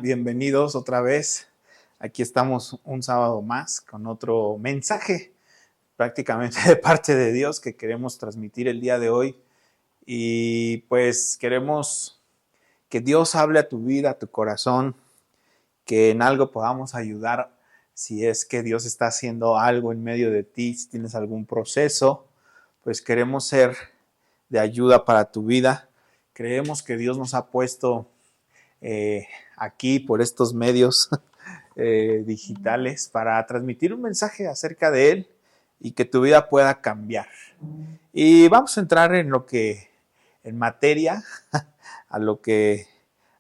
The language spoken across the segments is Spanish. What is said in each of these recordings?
Bienvenidos otra vez. Aquí estamos un sábado más con otro mensaje prácticamente de parte de Dios que queremos transmitir el día de hoy. Y pues queremos que Dios hable a tu vida, a tu corazón, que en algo podamos ayudar si es que Dios está haciendo algo en medio de ti, si tienes algún proceso, pues queremos ser de ayuda para tu vida. Creemos que Dios nos ha puesto aquí por estos medios digitales para transmitir un mensaje acerca de Él y que tu vida pueda cambiar. Y vamos a entrar en materia, a lo que,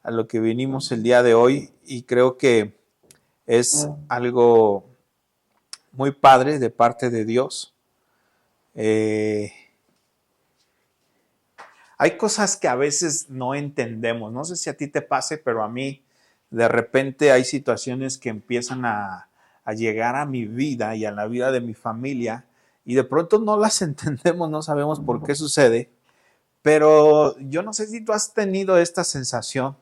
a lo que vinimos el día de hoy, y creo que es algo muy padre de parte de Dios. Hay cosas que a veces no entendemos. No sé si a ti te pase, pero a mí de repente hay situaciones que empiezan a llegar a mi vida y a la vida de mi familia y de pronto no las entendemos, no sabemos por qué sucede. Pero yo no sé si tú has tenido esta sensación,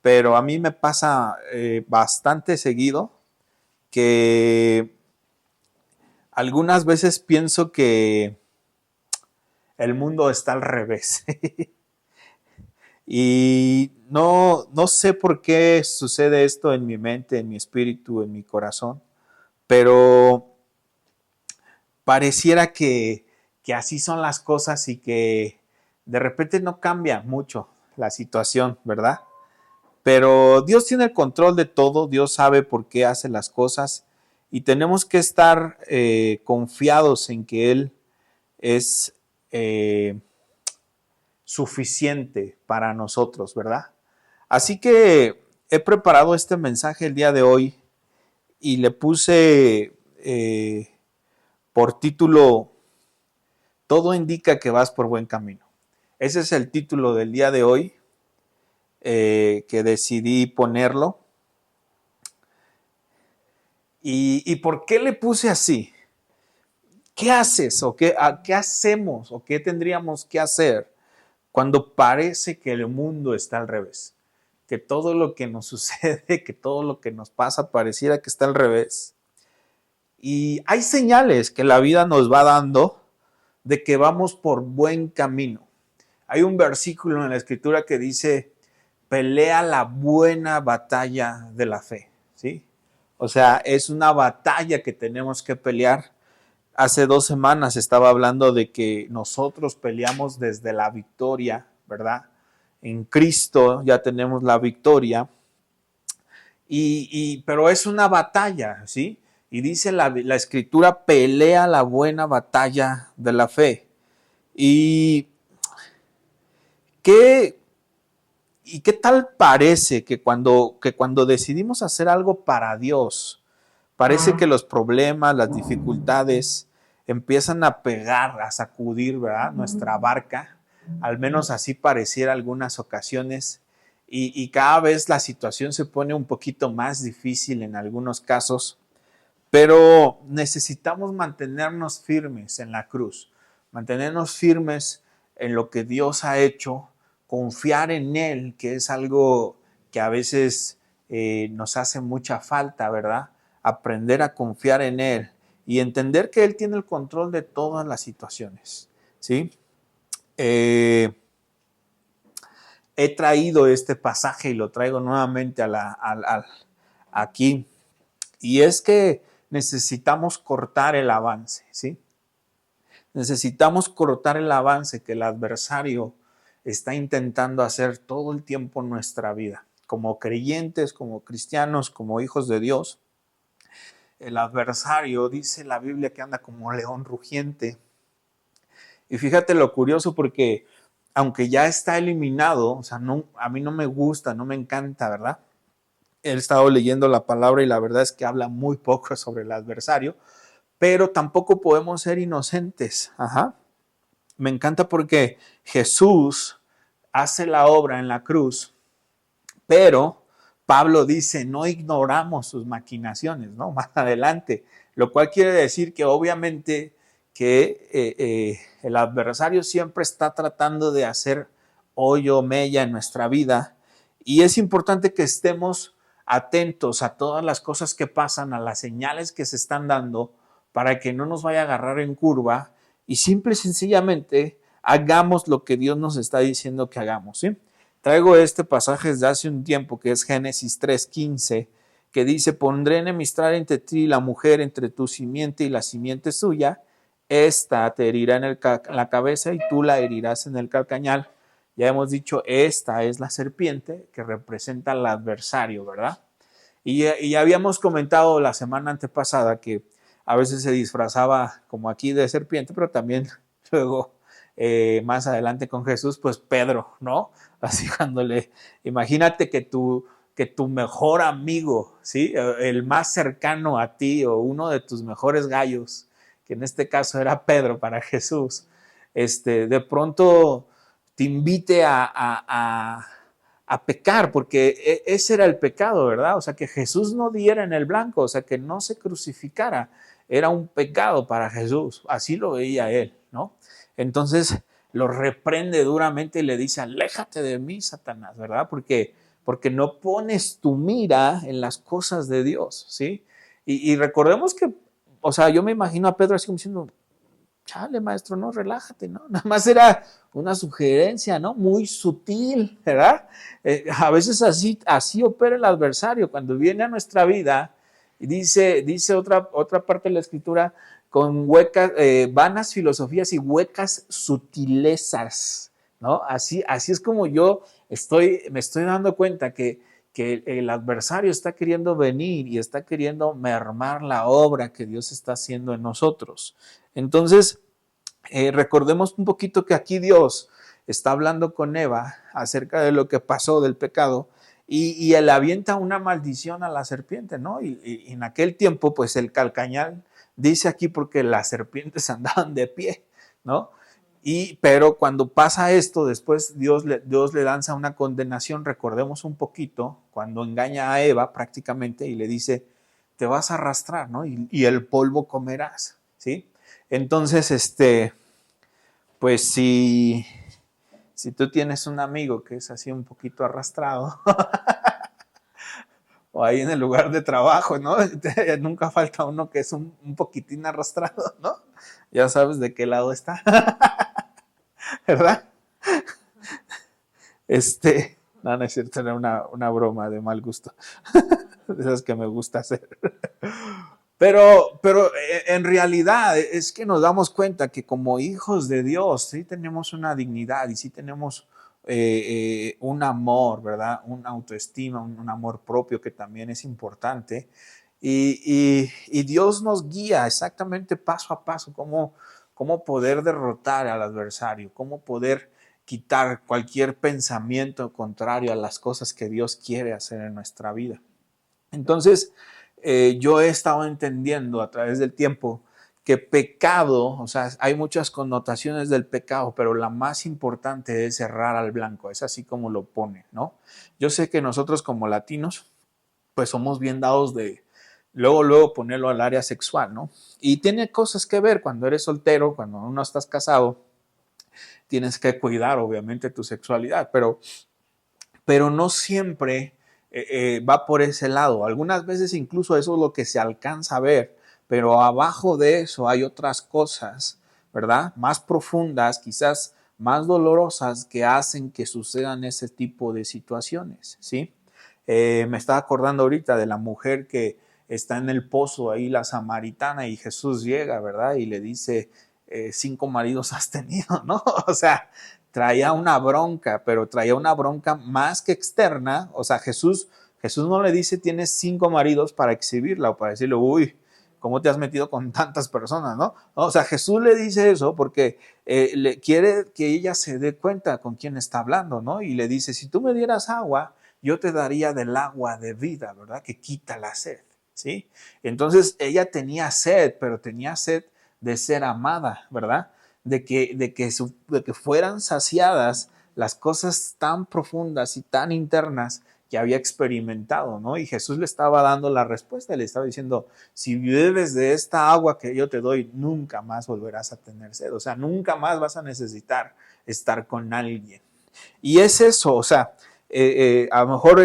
pero a mí me pasa bastante seguido que algunas veces pienso que el mundo está al revés. Y no sé por qué sucede esto en mi mente, en mi espíritu, en mi corazón, pero pareciera que así son las cosas y que de repente no cambia mucho la situación, ¿verdad? Pero Dios tiene el control de todo, Dios sabe por qué hace las cosas y tenemos que estar confiados en que Él es suficiente para nosotros, ¿verdad? Así que he preparado este mensaje el día de hoy y le puse por título Todo indica que vas por buen camino. Ese es el título del día de hoy que decidí ponerlo. ¿Y por qué le puse así? ¿Qué haces o qué hacemos o qué tendríamos que hacer cuando parece que el mundo está al revés? Que todo lo que nos sucede, que todo lo que nos pasa pareciera que está al revés. Y hay señales que la vida nos va dando de que vamos por buen camino. Hay un versículo en la escritura que dice, pelea la buena batalla de la fe, ¿sí? O sea, es una batalla que tenemos que pelear. Hace 2 semanas estaba hablando de que nosotros peleamos desde la victoria, ¿verdad? En Cristo ya tenemos la victoria, pero es una batalla, ¿sí? Y dice la escritura, pelea la buena batalla de la fe. ¿Y qué, y qué tal parece que cuando decidimos hacer algo para Dios, parece que los problemas, las dificultades empiezan a pegar, a sacudir, ¿verdad? Nuestra barca, al menos así pareciera algunas ocasiones, y cada vez la situación se pone un poquito más difícil en algunos casos, pero necesitamos mantenernos firmes en la cruz, mantenernos firmes en lo que Dios ha hecho, confiar en Él, que es algo que a veces nos hace mucha falta, ¿verdad? Aprender a confiar en Él y entender que Él tiene el control de todas las situaciones, ¿sí? He traído este pasaje y lo traigo nuevamente aquí, y es que necesitamos cortar el avance, ¿sí? Necesitamos cortar el avance que el adversario está intentando hacer todo el tiempo en nuestra vida. Como creyentes, como cristianos, como hijos de Dios, el adversario dice la Biblia que anda como león rugiente. Y fíjate lo curioso porque aunque ya está eliminado, o sea, no, a mí no me gusta, no me encanta, ¿verdad? He estado leyendo la palabra y la verdad es que habla muy poco sobre el adversario, pero tampoco podemos ser inocentes. Ajá. Me encanta porque Jesús hace la obra en la cruz, pero Pablo dice, no ignoramos sus maquinaciones, ¿no? Más adelante, lo cual quiere decir que obviamente que el adversario siempre está tratando de hacer hoyo, mella en nuestra vida Y es importante que estemos atentos a todas las cosas que pasan, a las señales que se están dando, para que no nos vaya a agarrar en curva y simple y sencillamente hagamos lo que Dios nos está diciendo que hagamos, ¿sí? Traigo este pasaje desde hace un tiempo, que es Génesis 3:15, que dice: pondré enemistad entre ti y la mujer, entre tu simiente y la simiente suya, esta te herirá en la cabeza y tú la herirás en el calcañal. Ya hemos dicho, esta es la serpiente que representa al adversario, ¿verdad? Y habíamos comentado la semana antepasada que a veces se disfrazaba como aquí de serpiente, pero también luego más adelante con Jesús, pues Pedro, ¿no? Así imagínate que tu mejor amigo, ¿sí? El más cercano a ti o uno de tus mejores gallos, que en este caso era Pedro para Jesús, de pronto te invite a pecar, porque ese era el pecado, ¿verdad? O sea, que Jesús no diera en el blanco, o sea, que no se crucificara, era un pecado para Jesús, así lo veía él, ¿no? Entonces lo reprende duramente y le dice: aléjate de mí, Satanás, ¿verdad? Porque no pones tu mira en las cosas de Dios, ¿sí? Y recordemos que, o sea, yo me imagino a Pedro así como diciendo: chale, maestro, no, relájate, ¿no? Nada más era una sugerencia, ¿no? Muy sutil, ¿verdad? A veces así opera el adversario cuando viene a nuestra vida y dice otra parte de la escritura, con huecas, vanas filosofías y huecas sutilezas, ¿no? Así es como yo me estoy dando cuenta que el adversario está queriendo venir y está queriendo mermar la obra que Dios está haciendo en nosotros. Entonces, recordemos un poquito que aquí Dios está hablando con Eva acerca de lo que pasó del pecado y él avienta una maldición a la serpiente, ¿no? Y en aquel tiempo, pues el calcañal dice aquí porque las serpientes andaban de pie, ¿no? Pero cuando pasa esto, después Dios le lanza una condenación. Recordemos un poquito cuando engaña a Eva prácticamente y le dice: te vas a arrastrar, ¿no? Y el polvo comerás, ¿sí? Entonces, pues si tú tienes un amigo que es así un poquito arrastrado, o ahí en el lugar de trabajo, ¿no? Nunca falta uno que es un poquitín arrastrado, ¿no? Ya sabes de qué lado está, ¿verdad? No es cierto, era una broma de mal gusto, de esas que me gusta hacer. Pero en realidad es que nos damos cuenta que como hijos de Dios sí tenemos una dignidad y sí tenemos un amor, ¿verdad? Una autoestima, un amor propio que también es importante. Y Dios nos guía exactamente paso a paso cómo poder derrotar al adversario, cómo poder quitar cualquier pensamiento contrario a las cosas que Dios quiere hacer en nuestra vida. Entonces, yo he estado entendiendo a través del tiempo que pecado, o sea, hay muchas connotaciones del pecado, pero la más importante es errar al blanco, es así como lo pone, ¿no? Yo sé que nosotros como latinos, pues somos bien dados de luego ponerlo al área sexual, ¿no? Y tiene cosas que ver cuando eres soltero, cuando no estás casado, tienes que cuidar obviamente tu sexualidad, pero no siempre va por ese lado. Algunas veces incluso eso es lo que se alcanza a ver, pero abajo de eso hay otras cosas, ¿verdad? Más profundas, quizás más dolorosas, que hacen que sucedan ese tipo de situaciones, ¿sí? Me estaba acordando ahorita de la mujer que está en el pozo ahí, la samaritana, y Jesús llega, ¿verdad? Y le dice: 5 maridos has tenido, ¿no? O sea, traía una bronca, pero traía una bronca más que externa. O sea, Jesús no le dice: tienes 5 maridos, para exhibirla o para decirle: uy, ¿cómo te has metido con tantas personas, no? O sea, Jesús le dice eso porque le quiere que ella se dé cuenta con quién está hablando, ¿no? Y le dice: si tú me dieras agua, yo te daría del agua de vida, ¿verdad? Que quita la sed, ¿sí? Entonces ella tenía sed, pero tenía sed de ser amada, ¿verdad? De que fueran saciadas las cosas tan profundas y tan internas que había experimentado, ¿no? Y Jesús le estaba dando la respuesta, le estaba diciendo: si bebes de esta agua que yo te doy, nunca más volverás a tener sed, o sea, nunca más vas a necesitar estar con alguien. Y es eso, o sea, A lo mejor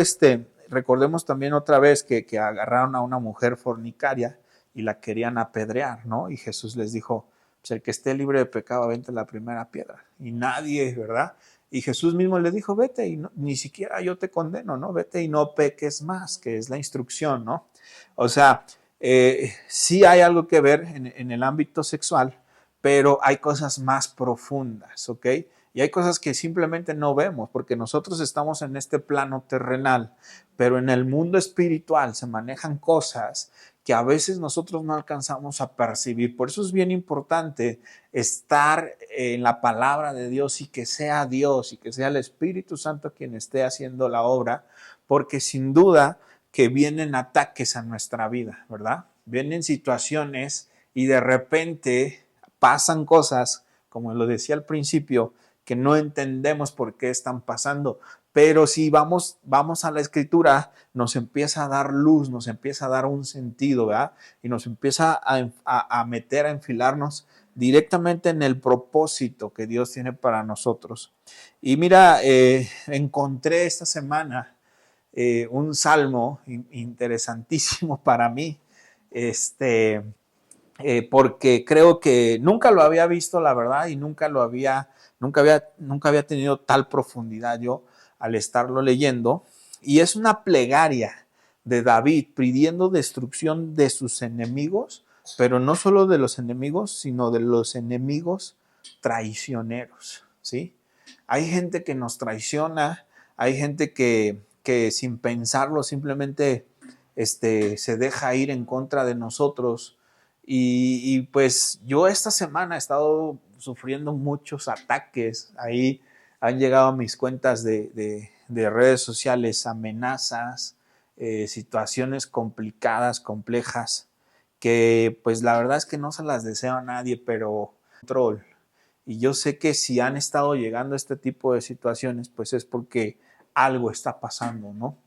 recordemos también otra vez que agarraron a una mujer fornicaria y la querían apedrear, ¿no? Y Jesús les dijo, pues el que esté libre de pecado, avente la primera piedra. Y nadie, ¿verdad? Y Jesús mismo le dijo, vete y no, ni siquiera yo te condeno, ¿no? Vete y no peques más, que es la instrucción, ¿no? O sea, sí hay algo que ver en el ámbito sexual, pero hay cosas más profundas, ¿ok? Y hay cosas que simplemente no vemos porque nosotros estamos en este plano terrenal, pero en el mundo espiritual se manejan cosas que a veces nosotros no alcanzamos a percibir. Por eso es bien importante estar en la palabra de Dios y que sea Dios y que sea el Espíritu Santo quien esté haciendo la obra, porque sin duda que vienen ataques a nuestra vida, ¿verdad? Vienen situaciones y de repente pasan cosas, como lo decía al principio, que no entendemos por qué están pasando. Pero si vamos a la escritura, nos empieza a dar luz, nos empieza a dar un sentido, ¿verdad? Y nos empieza a meter, a enfilarnos directamente en el propósito que Dios tiene para nosotros. Y mira, encontré esta semana un salmo interesantísimo para mí, porque creo que nunca lo había visto, la verdad, y nunca había tenido tal profundidad yo al estarlo leyendo. Y es una plegaria de David pidiendo destrucción de sus enemigos, pero no solo de los enemigos, sino de los enemigos traicioneros, ¿sí? Hay gente que nos traiciona, hay gente que sin pensarlo simplemente se deja ir en contra de nosotros. Y pues yo esta semana he estado sufriendo muchos ataques. Ahí han llegado a mis cuentas de redes sociales amenazas, situaciones complicadas, complejas, que pues la verdad es que no se las deseo a nadie, pero control. Y yo sé que si han estado llegando a este tipo de situaciones, pues es porque algo está pasando, ¿no?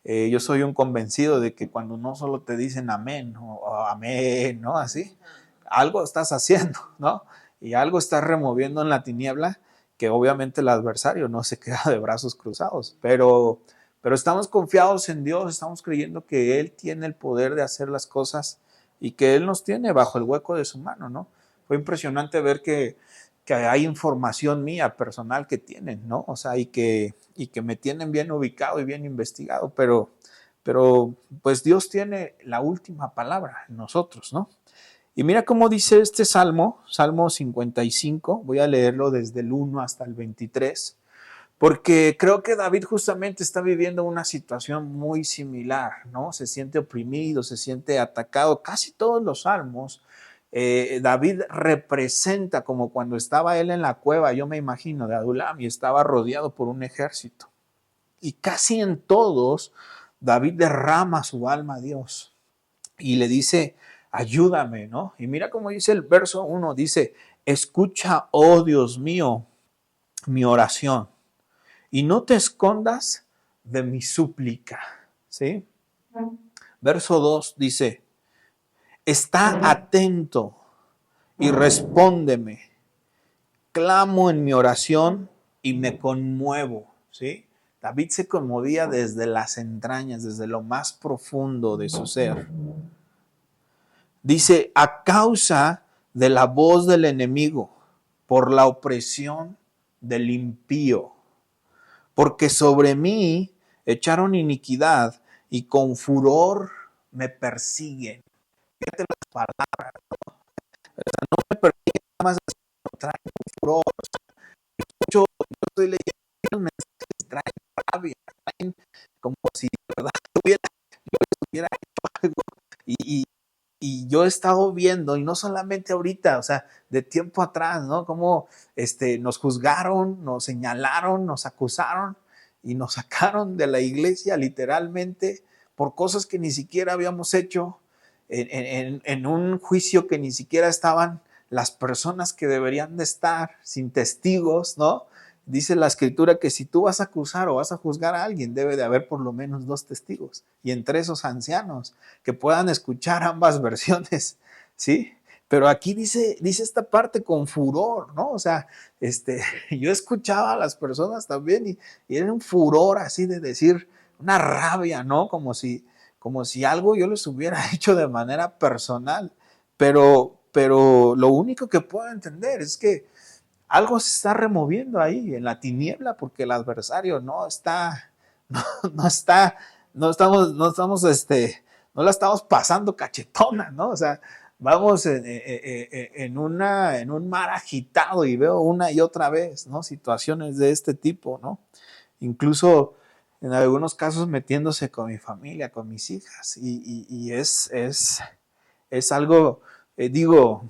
Yo soy un convencido de que cuando no solo te dicen amén o amén, ¿no? Así, algo estás haciendo, ¿no? Y algo estás removiendo en la tiniebla, que obviamente el adversario no se queda de brazos cruzados, pero estamos confiados en Dios, estamos creyendo que Él tiene el poder de hacer las cosas y que Él nos tiene bajo el hueco de su mano, ¿no? Fue impresionante ver que hay información mía personal que tienen, ¿no? O sea, y que me tienen bien ubicado y bien investigado, pero pues Dios tiene la última palabra en nosotros, ¿no? Y mira cómo dice este salmo, Salmo 55, voy a leerlo desde el 1 hasta el 23, porque creo que David justamente está viviendo una situación muy similar, ¿no? Se siente oprimido, se siente atacado. Casi todos los salmos, David representa como cuando estaba él en la cueva, yo me imagino, de Adulam, y estaba rodeado por un ejército. Y casi en todos, David derrama su alma a Dios y le dice, ayúdame, ¿no? Y mira cómo dice el verso 1, dice, escucha, oh Dios mío, mi oración y no te escondas de mi súplica, ¿sí? Verso 2 dice, está atento y respóndeme, clamo en mi oración y me conmuevo, ¿sí? David se conmovía desde las entrañas, desde lo más profundo de su ser. Dice, a causa de la voz del enemigo, por la opresión del impío, porque sobre mí echaron iniquidad y con furor me persiguen. Fíjate las palabras, no me persiguen nada más, traen furor. Yo estoy leyendo mensajes, traen rabia, traen como si de verdad hubiera hecho algo. Y, y yo he estado viendo, y no solamente ahorita, o sea, de tiempo atrás, ¿no? Cómo nos juzgaron, nos señalaron, nos acusaron y nos sacaron de la iglesia literalmente por cosas que ni siquiera habíamos hecho, en un juicio que ni siquiera estaban las personas que deberían de estar, sin testigos, ¿no? Dice la escritura que si tú vas a acusar o vas a juzgar a alguien, debe de haber por lo menos 2 testigos, y entre esos ancianos que puedan escuchar ambas versiones, ¿sí? Pero aquí dice esta parte con furor, ¿no? O sea, yo escuchaba a las personas también y era un furor así de decir, una rabia, ¿no? Como si algo yo les hubiera hecho de manera personal. Pero lo único que puedo entender es que algo se está removiendo ahí en la tiniebla porque el adversario no está, no, no está, no la estamos pasando cachetona, ¿no? O sea, vamos en un mar agitado y veo una y otra vez, ¿no? Situaciones de este tipo, ¿no? Incluso en algunos casos metiéndose con mi familia, con mis hijas, y es algo, digo,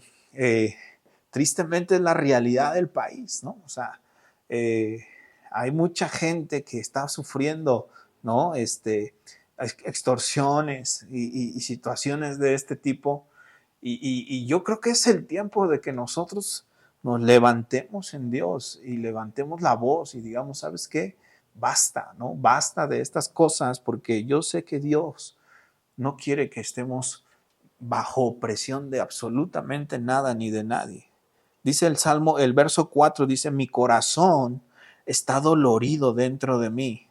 tristemente es la realidad del país, ¿no? O sea, eh, hay mucha gente que está sufriendo, ¿no? Extorsiones y situaciones de este tipo. Y yo creo que es el tiempo de que nosotros nos levantemos en Dios y levantemos la voz y digamos, ¿sabes qué? Basta, ¿no? Basta de estas cosas porque yo sé que Dios no quiere que estemos bajo presión de absolutamente nada ni de nadie. Dice el Salmo, el verso 4 dice, mi corazón está dolorido dentro de mí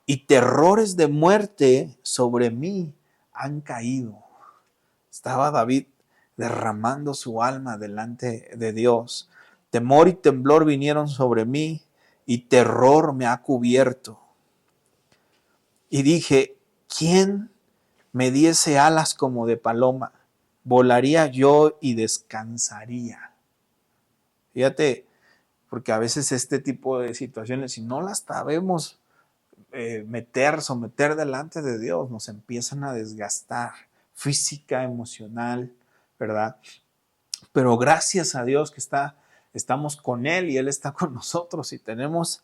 y terrores de muerte sobre mí han caído. Estaba David derramando su alma delante de Dios. Temor y temblor vinieron sobre mí y terror me ha cubierto. Y dije, ¿quién me diese alas como de paloma? Volaría yo y descansaría. Fíjate, porque a veces este tipo de situaciones, si no las sabemos someter delante de Dios, nos empiezan a desgastar física, emocional, ¿verdad? Pero gracias a Dios que estamos con Él y Él está con nosotros y tenemos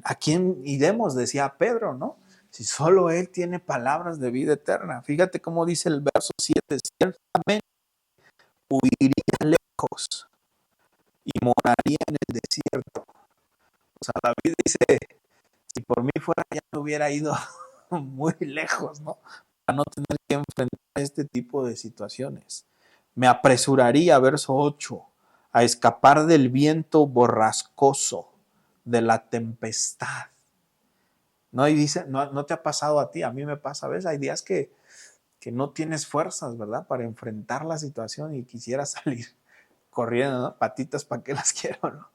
a quien iremos, decía Pedro, ¿no? Si solo Él tiene palabras de vida eterna. Fíjate cómo dice el verso 7, ciertamente huiría lejos y moraría en el desierto. O sea, David dice, si por mí fuera ya me hubiera ido muy lejos, ¿no? Para no tener que enfrentar este tipo de situaciones. Me apresuraría, verso 8, a escapar del viento borrascoso, de la tempestad. ¿No? Y dice, no te ha pasado a ti, a mí me pasa, ¿ves? Hay días que no tienes fuerzas, ¿verdad? Para enfrentar la situación y quisieras salir corriendo, ¿no? Patitas, ¿para qué las quiero, no?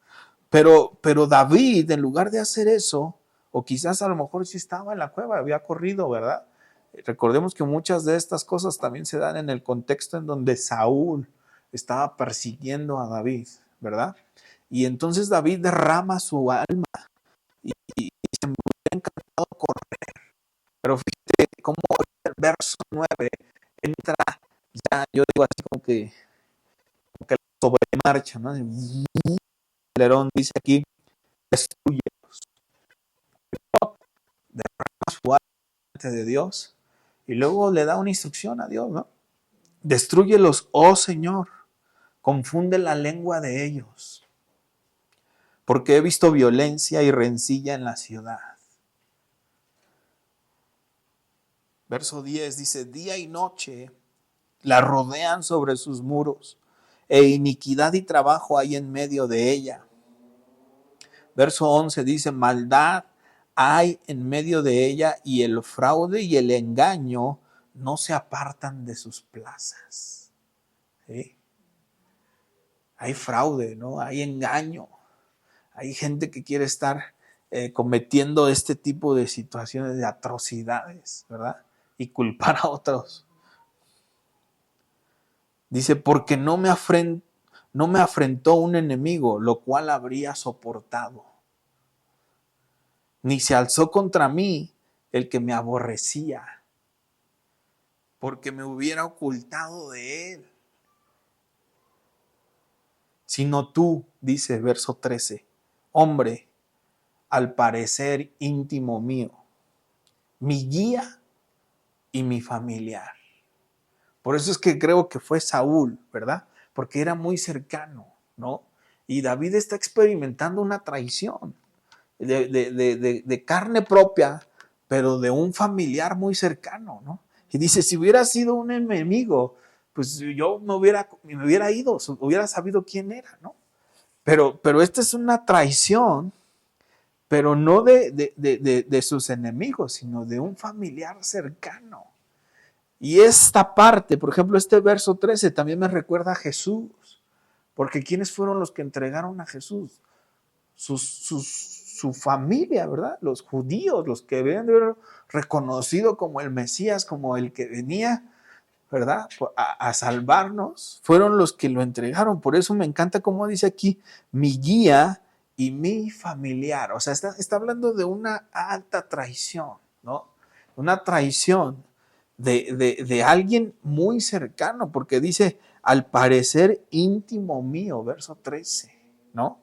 Pero David, en lugar de hacer eso, o quizás a lo mejor sí estaba en la cueva, había corrido, ¿verdad? Recordemos que muchas de estas cosas también se dan en el contexto en donde Saúl estaba persiguiendo a David, ¿verdad? Y entonces David derrama su alma y se me hubiera encantado correr. Pero fíjate cómo el verso 9 entra ya, yo digo así como que sobre marcha, ¿no? Lerón dice aquí, destruyelos, derrama su alma de Dios y luego le da una instrucción a Dios, ¿no? Destrúyelos, oh Señor, confunde la lengua de ellos, porque he visto violencia y rencilla en la ciudad. Verso 10 dice, día y noche la rodean sobre sus muros, e iniquidad y trabajo hay en medio de ella. Verso 11 dice, maldad hay en medio de ella y el fraude y el engaño no se apartan de sus plazas. ¿Sí? Hay fraude, ¿no? Hay engaño. Hay gente que quiere estar cometiendo este tipo de situaciones de atrocidades, ¿verdad? Y culpar a otros. Dice, porque no me afrentó un enemigo, lo cual habría soportado. Ni se alzó contra mí el que me aborrecía, porque me hubiera ocultado de él. Sino tú, dice verso 13, hombre, al parecer íntimo mío, mi guía y mi familiar. Por eso es que creo que fue Saúl, ¿verdad? Porque era muy cercano, ¿no? Y David está experimentando una traición de carne propia, pero de un familiar muy cercano, ¿no? Y dice, si hubiera sido un enemigo, pues yo me hubiera ido, hubiera sabido quién era, ¿no? Pero esta es una traición, pero no de sus enemigos, sino de un familiar cercano. Y esta parte, por ejemplo, este verso 13 también me recuerda a Jesús, porque ¿quiénes fueron los que entregaron a Jesús? Su familia, ¿verdad? Los judíos, los que habían de haber reconocido como el Mesías, como el que venía, ¿verdad? A salvarnos, fueron los que lo entregaron. Por eso me encanta cómo dice aquí, mi guía y mi familiar. O sea, está hablando de una alta traición, ¿no? Una traición de alguien muy cercano, porque dice, al parecer íntimo mío, verso 13, ¿no?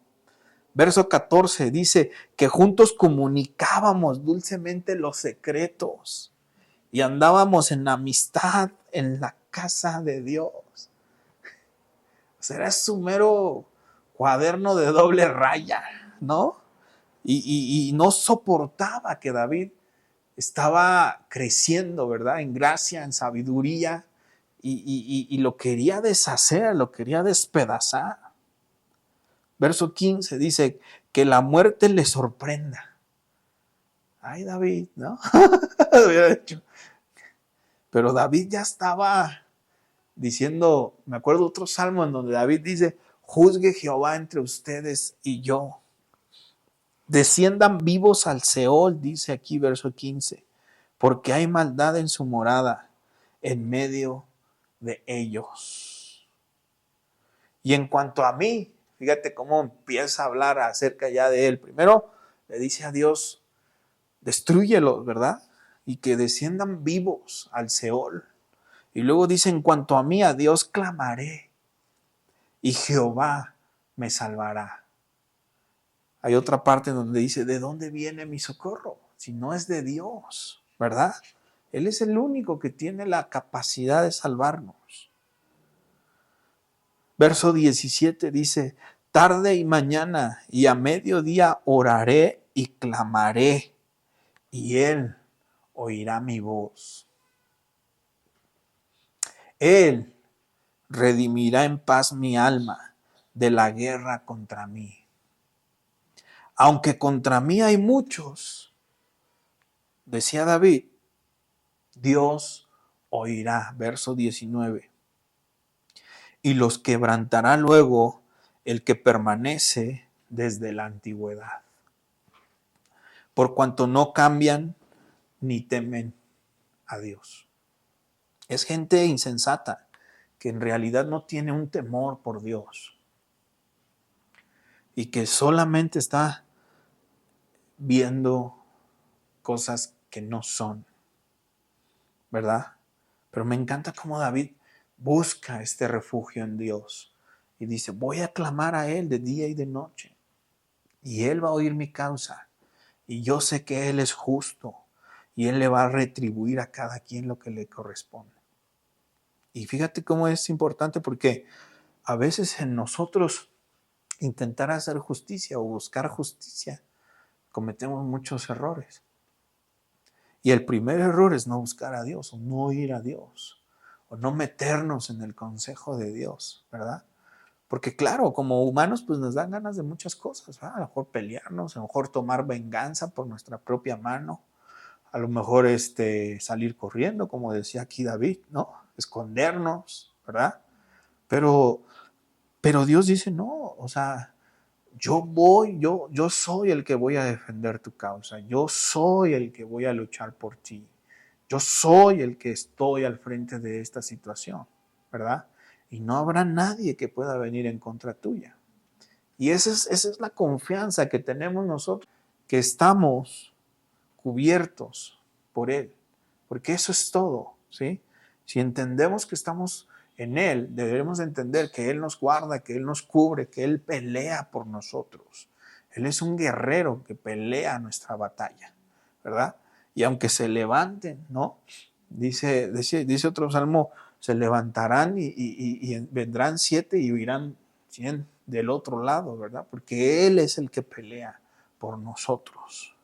Verso 14 dice que juntos comunicábamos dulcemente los secretos y andábamos en amistad en la casa de Dios. O sea, era su mero cuaderno de doble raya, ¿no? Y no soportaba que David estaba creciendo, ¿verdad? En gracia, en sabiduría, y lo quería deshacer, lo quería despedazar. Verso 15 dice que la muerte le sorprenda. Ay, David, ¿no? Hubiera dicho. Pero David ya estaba diciendo, me acuerdo otro salmo en donde David dice, juzgue Jehová entre ustedes y yo. Desciendan vivos al Seol, dice aquí verso 15, porque hay maldad en su morada, en medio de ellos. Y en cuanto a mí, fíjate cómo empieza a hablar acerca ya de él. Primero le dice a Dios, destrúyelos, ¿verdad? Y que desciendan vivos al Seol. Y luego dice, en cuanto a mí, a Dios clamaré y Jehová me salvará. Hay otra parte donde dice, ¿de dónde viene mi socorro? Si no es de Dios, ¿verdad? Él es el único que tiene la capacidad de salvarnos. Verso 17 dice, tarde y mañana y a mediodía oraré y clamaré, y Él oirá mi voz. Él redimirá en paz mi alma de la guerra contra mí. Aunque contra mí hay muchos, decía David, Dios oirá. Verso 19. Y los quebrantará luego el que permanece desde la antigüedad. Por cuanto no cambian ni temen a Dios. Es gente insensata que en realidad no tiene un temor por Dios y que solamente está viendo cosas que no son, ¿verdad? Pero me encanta cómo David busca este refugio en Dios y dice, voy a clamar a Él de día y de noche y Él va a oír mi causa y yo sé que Él es justo y Él le va a retribuir a cada quien lo que le corresponde. Y fíjate cómo es importante porque a veces en nosotros intentar hacer justicia o buscar justicia cometemos muchos errores. Y el primer error es no buscar a Dios o no ir a Dios o no meternos en el consejo de Dios, ¿verdad? Porque claro, como humanos pues nos dan ganas de muchas cosas, ¿verdad? A lo mejor pelearnos, a lo mejor tomar venganza por nuestra propia mano, a lo mejor salir corriendo, como decía aquí David, ¿no? Escondernos, ¿verdad? Pero Dios dice, no, o sea, yo soy el que voy a defender tu causa, yo soy el que voy a luchar por ti, yo soy el que estoy al frente de esta situación, ¿verdad? Y no habrá nadie que pueda venir en contra tuya. Y esa es la confianza que tenemos nosotros, que estamos cubiertos por Él, porque eso es todo, ¿sí? Si entendemos que estamos en Él, debemos entender que Él nos guarda, que Él nos cubre, que Él pelea por nosotros. Él es un guerrero que pelea nuestra batalla, ¿verdad? Y aunque se levanten, ¿no? Dice otro salmo, se levantarán y vendrán 7 y huirán 100 del otro lado, ¿verdad? Porque Él es el que pelea por nosotros.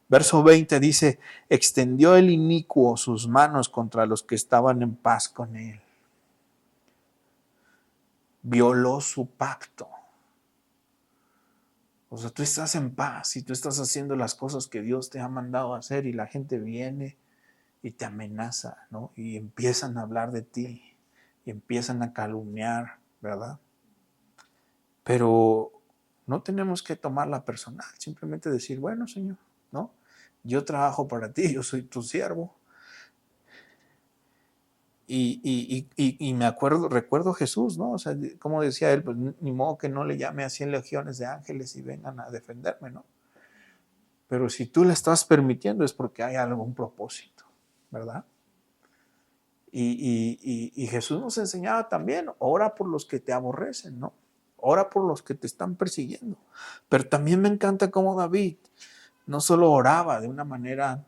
Verso 20 dice, extendió el inicuo sus manos contra los que estaban en paz con él. violó su pacto. O sea, tú estás en paz y tú estás haciendo las cosas que Dios te ha mandado a hacer y la gente viene y te amenaza, ¿no? Y empiezan a hablar de ti y empiezan a calumniar, ¿verdad? Pero no tenemos que tomarla personal, simplemente decir, bueno, Señor, ¿no? Yo trabajo para ti, yo soy tu siervo. Y me recuerdo Jesús, ¿no? O sea, como decía él, pues ni modo que no le llame a 100 legiones de ángeles y vengan a defenderme, ¿no? Pero si tú le estás permitiendo es porque hay algún propósito, ¿verdad? Y Jesús nos enseñaba también, ora por los que te aborrecen, ¿no? Ora por los que te están persiguiendo. Pero también me encanta cómo David no solo oraba de una manera,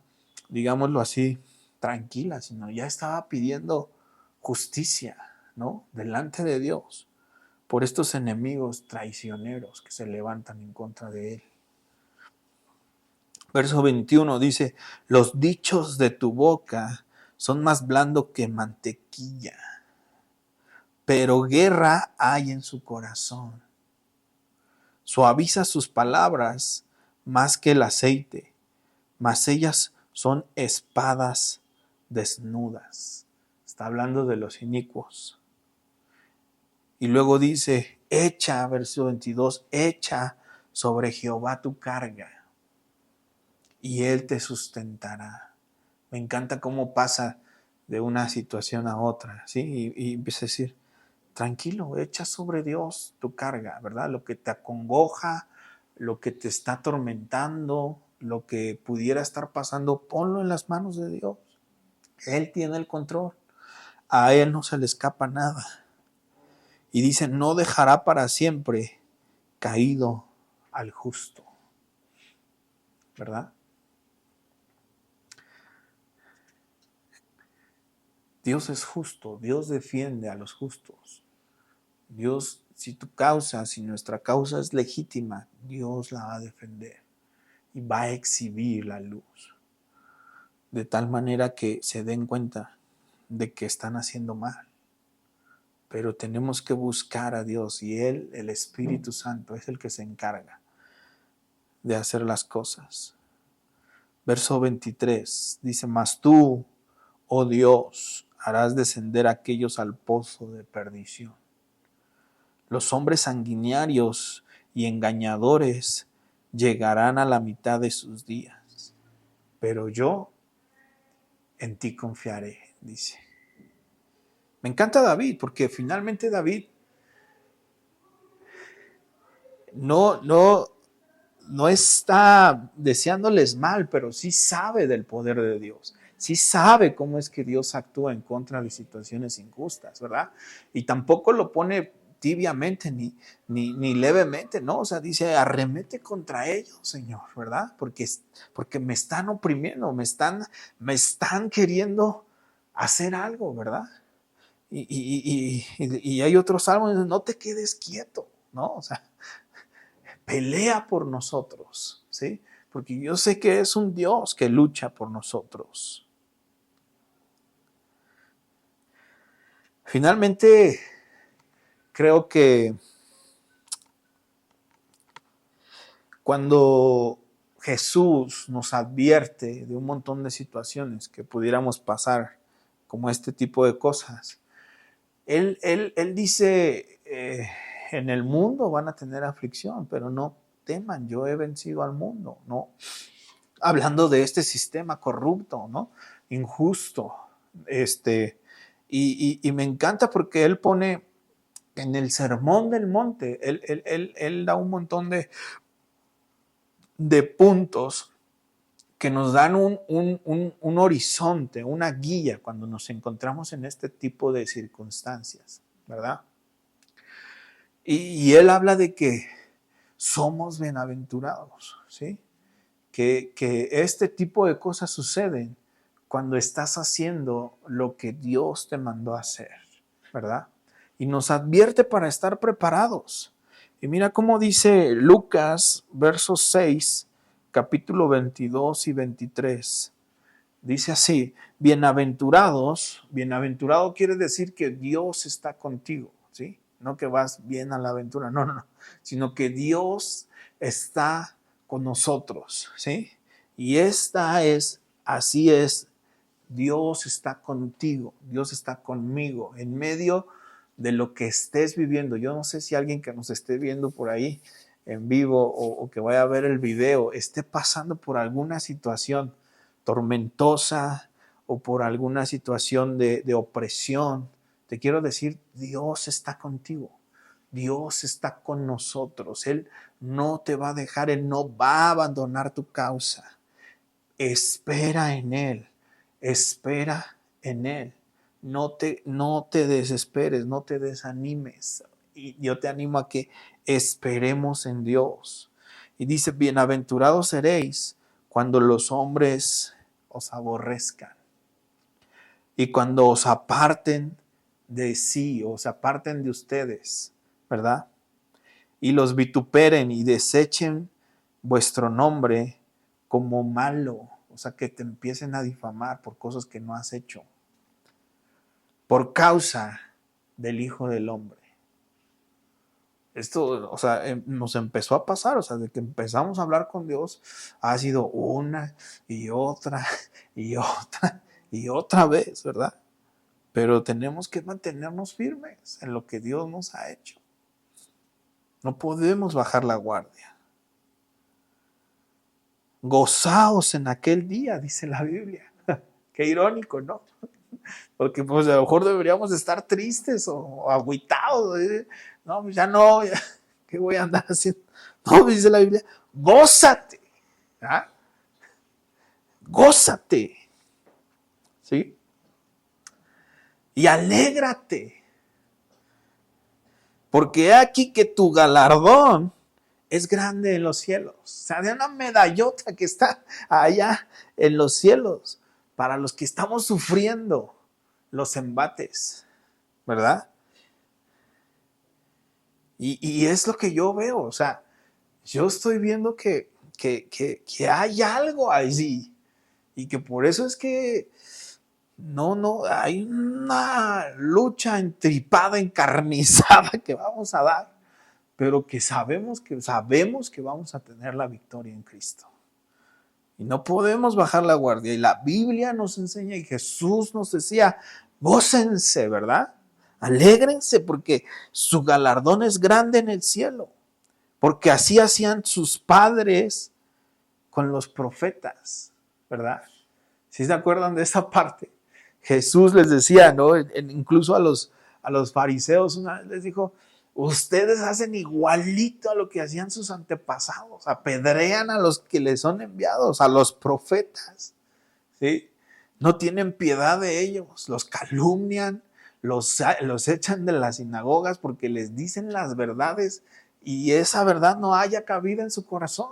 digámoslo así, tranquila, sino ya estaba pidiendo justicia, ¿no? Delante de Dios por estos enemigos traicioneros que se levantan en contra de él. Verso 21 dice, los dichos de tu boca son más blandos que mantequilla, pero guerra hay en su corazón. Suaviza sus palabras más que el aceite, mas ellas son espadas desnudas. Está hablando de los inicuos. Y luego dice, echa, verso 22, echa sobre Jehová tu carga y él te sustentará. Me encanta cómo pasa de una situación a otra, ¿sí? Y empieza a decir, tranquilo, echa sobre Dios tu carga, ¿verdad? Lo que te acongoja, lo que te está atormentando, lo que pudiera estar pasando, ponlo en las manos de Dios. Él tiene el control. A Él no se le escapa nada. Y dice, no dejará para siempre caído al justo, ¿verdad? Dios es justo, Dios defiende a los justos. Dios, si nuestra causa es legítima, Dios la va a defender y va a exhibir la luz. De tal manera que se den cuenta de que están haciendo mal. Pero tenemos que buscar a Dios y Él, el Espíritu Santo, es el que se encarga de hacer las cosas. Verso 23 dice, mas tú, oh Dios, harás descender a aquellos al pozo de perdición. Los hombres sanguinarios y engañadores llegarán a la mitad de sus días, pero yo en ti confiaré, dice. Me encanta David, porque finalmente David no está deseándoles mal, pero sí sabe del poder de Dios. Sí sabe cómo es que Dios actúa en contra de situaciones injustas, ¿verdad? Y tampoco lo pone tibiamente ni levemente, ¿no? O sea, dice, arremete contra ellos, Señor, ¿verdad? Porque me están oprimiendo, me están queriendo hacer algo, ¿verdad? Y hay otros salmos, no te quedes quieto, ¿no? O sea, pelea por nosotros, ¿sí? Porque yo sé que es un Dios que lucha por nosotros. Finalmente, creo que cuando Jesús nos advierte de un montón de situaciones que pudiéramos pasar, como este tipo de cosas, Él dice, en el mundo van a tener aflicción, pero no teman, yo he vencido al mundo, ¿no? Hablando de este sistema corrupto, ¿no? Injusto. Y me encanta porque él pone en el Sermón del Monte, él da un montón de puntos que nos dan un horizonte, una guía cuando nos encontramos en este tipo de circunstancias, ¿verdad? Y él habla de que somos bienaventurados, ¿sí? Que este tipo de cosas suceden cuando estás haciendo lo que Dios te mandó a hacer, ¿verdad? Y nos advierte para estar preparados. Y mira cómo dice Lucas, versos 6, capítulo 22 y 23. Dice así, bienaventurado quiere decir que Dios está contigo, ¿sí? no que vas bien a la aventura, no, no, no, sino que Dios está con nosotros, ¿sí? Y así es, Dios está contigo, Dios está conmigo, en medio de lo que estés viviendo. Yo no sé si alguien que nos esté viendo por ahí en vivo o que vaya a ver el video esté pasando por alguna situación tormentosa o por alguna situación de opresión. Te quiero decir, Dios está contigo. Dios está con nosotros. Él no te va a dejar, Él no va a abandonar tu causa. Espera en Él, espera en Él. No te desesperes, no te desanimes. Y yo te animo a que esperemos en Dios. Y dice, bienaventurados seréis cuando los hombres os aborrezcan y cuando os aparten de sí, os aparten de ustedes, ¿verdad? Y los vituperen y desechen vuestro nombre como malo, o sea, que te empiecen a difamar por cosas que no has hecho, por causa del Hijo del Hombre. Esto, o sea, nos empezó a pasar, o sea, de que empezamos a hablar con Dios, ha sido una y otra y otra y otra vez, ¿verdad? Pero tenemos que mantenernos firmes en lo que Dios nos ha hecho. No podemos bajar la guardia. Gozaos en aquel día, dice la Biblia. Qué irónico, ¿no? Porque pues a lo mejor deberíamos estar tristes o agüitados. No, pues ya no, ya, ¿qué voy a andar haciendo? No, dice la Biblia, gózate. ¿Ah? Gózate. ¿Sí? Y alégrate. Porque he aquí que tu galardón es grande en los cielos. O sea, de una medallota que está allá en los cielos para los que estamos sufriendo los embates, ¿verdad? Y es lo que yo veo, o sea, yo estoy viendo que hay algo ahí y que por eso es que no, hay una lucha entripada, encarnizada que vamos a dar, pero que sabemos que vamos a tener la victoria en Cristo. Y no podemos bajar la guardia. Y la Biblia nos enseña y Jesús nos decía, gócense, ¿verdad? Alégrense porque su galardón es grande en el cielo. Porque así hacían sus padres con los profetas, ¿verdad? ¿Sí se acuerdan de esa parte? Jesús les decía, ¿no? Incluso a los fariseos una vez les dijo, ustedes hacen igualito a lo que hacían sus antepasados, apedrean a los que les son enviados, a los profetas, ¿sí? No tienen piedad de ellos, los calumnian, los echan de las sinagogas porque les dicen las verdades y esa verdad no haya cabida en su corazón,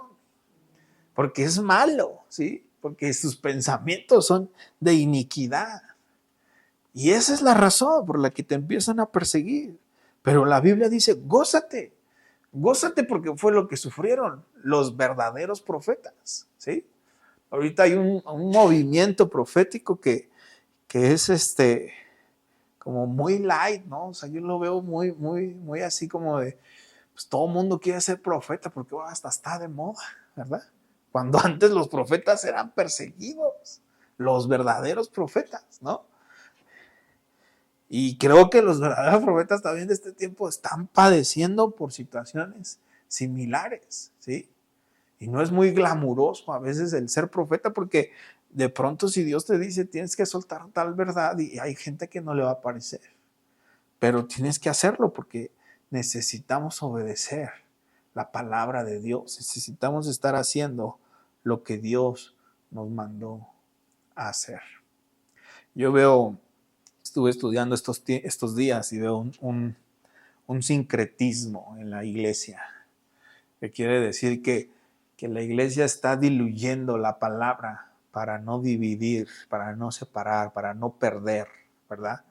porque es malo, ¿sí? Porque sus pensamientos son de iniquidad. Y esa es la razón por la que te empiezan a perseguir. Pero la Biblia dice, gózate, gózate porque fue lo que sufrieron los verdaderos profetas, ¿sí? Ahorita hay un movimiento profético que es como muy light, ¿no? O sea, yo lo veo muy así como de, pues todo el mundo quiere ser profeta porque hasta está de moda, ¿verdad? Cuando antes los profetas eran perseguidos, los verdaderos profetas, ¿no? Y creo que los verdaderos profetas también de este tiempo están padeciendo por situaciones similares, ¿sí? Y no es muy glamuroso a veces el ser profeta porque de pronto si Dios te dice tienes que soltar tal verdad y hay gente que no le va a parecer, pero tienes que hacerlo porque necesitamos obedecer la palabra de Dios, necesitamos estar haciendo lo que Dios nos mandó a hacer. Yo estuve estudiando estos días y veo un sincretismo en la iglesia, que quiere decir que la iglesia está diluyendo la palabra para no dividir, para no separar, para no perder, ¿verdad?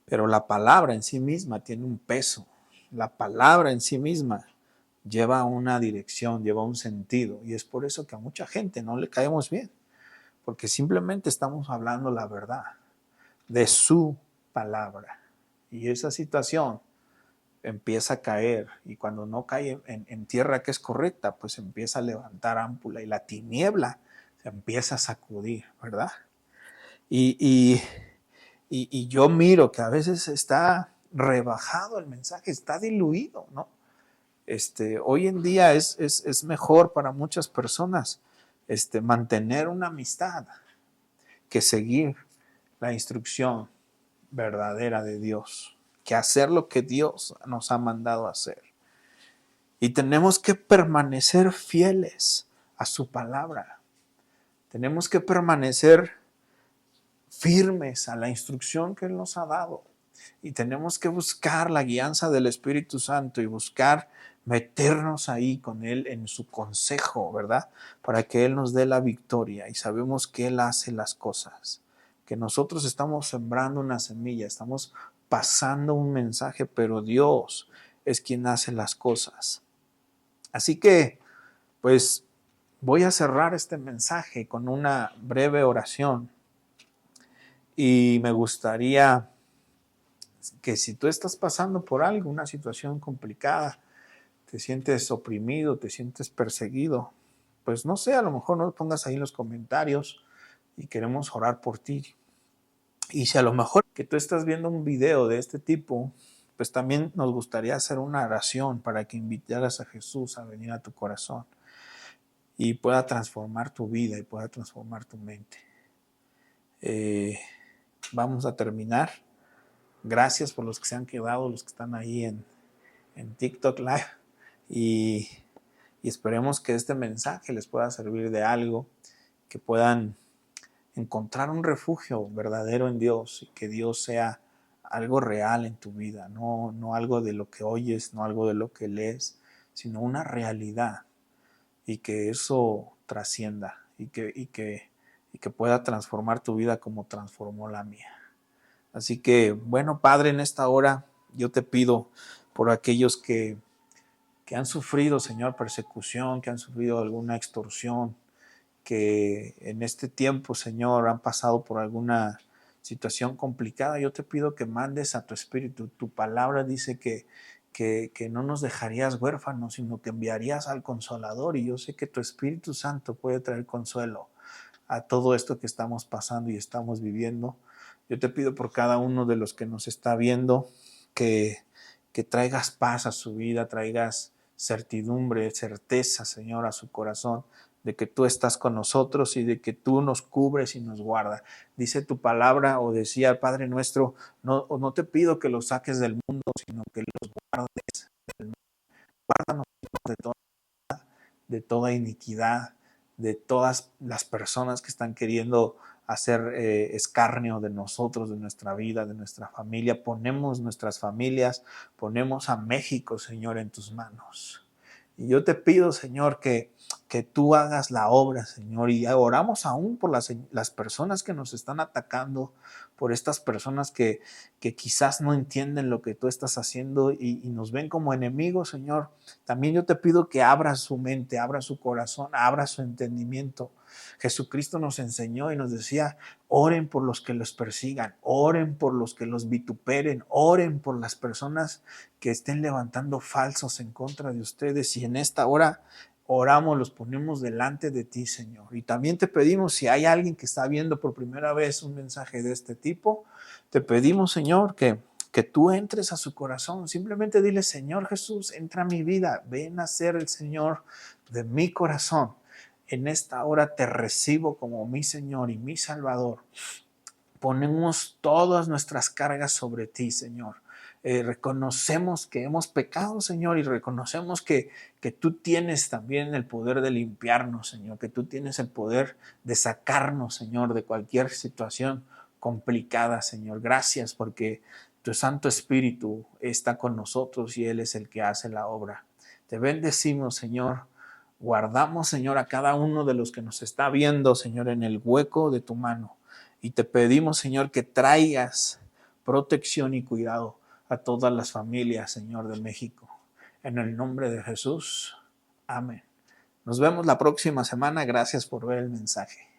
Pero la palabra en sí misma tiene un peso, la palabra en sí misma lleva una dirección, lleva un sentido, y es por eso que a mucha gente no le caemos bien, porque simplemente estamos hablando la verdad de su palabra. Y esa situación empieza a caer, y cuando no cae en tierra que es correcta, pues empieza a levantar ámpula y la tiniebla se empieza a sacudir, ¿verdad? Y, y, y yo miro que a veces está rebajado el mensaje, está diluido, ¿no? Hoy en día es mejor para muchas personas mantener una amistad que seguir la instrucción verdadera de Dios, que hacer lo que Dios nos ha mandado hacer. Y tenemos que permanecer fieles a su palabra. Tenemos que permanecer firmes a la instrucción que Él nos ha dado. Y tenemos que buscar la guianza del Espíritu Santo y buscar meternos ahí con Él en su consejo, ¿verdad? Para que Él nos dé la victoria. Y sabemos que Él hace las cosas. Que nosotros estamos sembrando una semilla, estamos pasando un mensaje, pero Dios es quien hace las cosas. Así que, pues, voy a cerrar este mensaje con una breve oración. Y me gustaría que si tú estás pasando por algo, una situación complicada, te sientes oprimido, te sientes perseguido, pues no sé, a lo mejor no lo pongas ahí en los comentarios y queremos orar por ti. Y si a lo mejor que tú estás viendo un video de este tipo, pues también nos gustaría hacer una oración para que invitaras a Jesús a venir a tu corazón y pueda transformar tu vida y pueda transformar tu mente. Vamos a terminar. Gracias por los que se han quedado, los que están ahí en TikTok Live. Y esperemos que este mensaje les pueda servir de algo, que puedan encontrar un refugio verdadero en Dios y que Dios sea algo real en tu vida, no algo de lo que oyes, no algo de lo que lees, sino una realidad, y que eso trascienda y que pueda transformar tu vida como transformó la mía. Así que, bueno, Padre, en esta hora yo te pido por aquellos que han sufrido, Señor, persecución, que han sufrido alguna extorsión, que en este tiempo, Señor, han pasado por alguna situación complicada. Yo te pido que mandes a tu Espíritu. Tu palabra dice que no nos dejarías huérfanos, sino que enviarías al Consolador. Y yo sé que tu Espíritu Santo puede traer consuelo a todo esto que estamos pasando y estamos viviendo. Yo te pido por cada uno de los que nos está viendo que traigas paz a su vida, traigas certidumbre, certeza, Señor, a su corazón, de que tú estás con nosotros y de que tú nos cubres y nos guardas. Dice tu palabra, o decía el Padre nuestro, no te pido que los saques del mundo, sino que los guardes del mundo. Guárdanos de toda iniquidad, de todas las personas que están queriendo hacer escarnio de nosotros, de nuestra vida, de nuestra familia. Ponemos nuestras familias, ponemos a México, Señor, en tus manos. Y yo te pido, Señor, que tú hagas la obra, Señor, y oramos aún por las personas que nos están atacando, por estas personas que quizás no entienden lo que tú estás haciendo y nos ven como enemigos, Señor. También yo te pido que abra su mente, abra su corazón, abra su entendimiento. Jesucristo nos enseñó y nos decía, oren por los que los persigan, oren por los que los vituperen, oren por las personas que estén levantando falsos en contra de ustedes. Y en esta hora oramos, los ponemos delante de ti, Señor. Y también te pedimos, si hay alguien que está viendo por primera vez un mensaje de este tipo, te pedimos, Señor, que tú entres a su corazón. Simplemente dile, Señor Jesús, entra a mi vida, ven a ser el Señor de mi corazón. En esta hora te recibo como mi Señor y mi Salvador. Ponemos todas nuestras cargas sobre ti, Señor. Reconocemos que hemos pecado, Señor, y reconocemos que tú tienes también el poder de limpiarnos, Señor, que tú tienes el poder de sacarnos, Señor, de cualquier situación complicada, Señor. Gracias porque tu Santo Espíritu está con nosotros y Él es el que hace la obra. Te bendecimos, Señor. Guardamos, Señor, a cada uno de los que nos está viendo, Señor, en el hueco de tu mano. Y te pedimos, Señor, que traigas protección y cuidado a todas las familias, Señor, de México. En el nombre de Jesús. Amén. Nos vemos la próxima semana. Gracias por ver el mensaje.